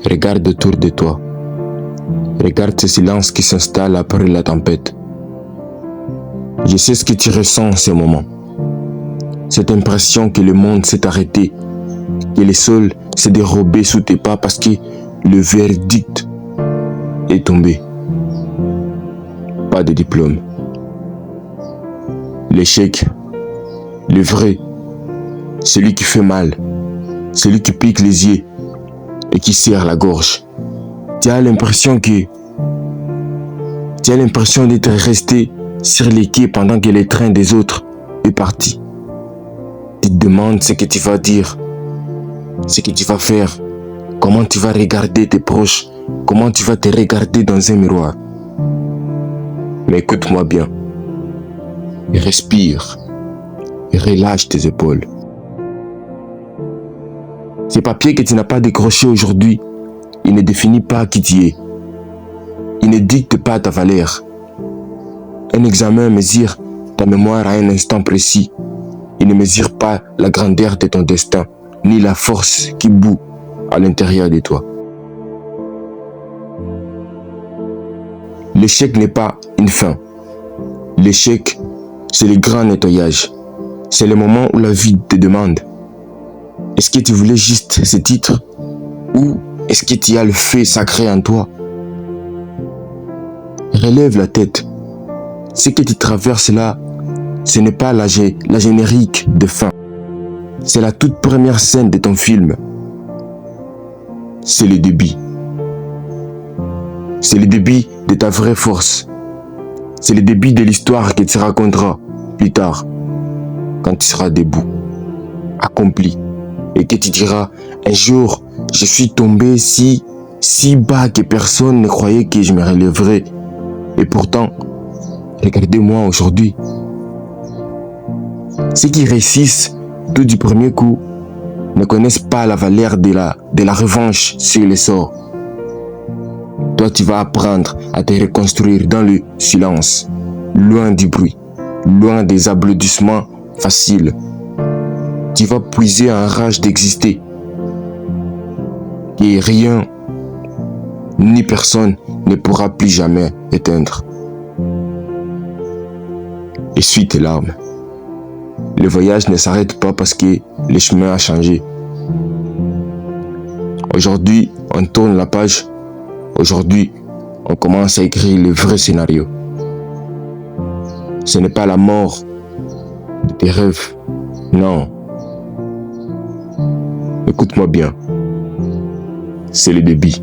Regarde autour de toi. Regarde ce silence qui s'installe après la tempête. Je sais ce que tu ressens en ce moment. Cette impression que le monde s'est arrêté, que le sol s'est dérobé sous tes pas parce que le verdict est tombé. Pas de diplôme. L'échec, le vrai, celui qui fait mal, celui qui pique les yeux et qui serre la gorge. Tu as l'impression d'être resté sur les quais pendant que le train des autres est parti. Tu te demandes ce que tu vas dire, ce que tu vas faire, comment tu vas regarder tes proches, comment tu vas te regarder dans un miroir. Mais écoute-moi bien, et respire, et relâche tes épaules. Ces papiers que tu n'as pas décrochés aujourd'hui, il ne définit pas qui tu es. Il ne dicte pas ta valeur. Un examen mesure ta mémoire à un instant précis. Il ne mesure pas la grandeur de ton destin, ni la force qui bout à l'intérieur de toi. L'échec n'est pas une fin. L'échec, c'est le grand nettoyage. C'est le moment où la vie te demande: est-ce que tu voulais juste ce titre ou est-ce que tu as le fait sacré en toi? Relève la tête. Ce que tu traverses là, ce n'est pas la générique de fin. C'est la toute première scène de ton film. C'est le début. C'est le début de ta vraie force. C'est le début de l'histoire que tu raconteras plus tard, quand tu seras debout, accompli, et que tu diras: un jour, je suis tombé si bas que personne ne croyait que je me relèverais. Et pourtant, regardez-moi aujourd'hui. Ceux qui réussissent tout du premier coup ne connaissent pas la valeur de la revanche sur les sorts. Toi, tu vas apprendre à te reconstruire dans le silence, loin du bruit, loin des applaudissements faciles. Tu vas puiser en rage d'exister. Et rien, ni personne ne pourra plus jamais éteindre. Essuie tes larmes. Le voyage ne s'arrête pas parce que le chemin a changé. Aujourd'hui, on tourne la page. Aujourd'hui, on commence à écrire le vrai scénario. Ce n'est pas la mort de tes rêves. Non. Écoute-moi bien. C'est le début.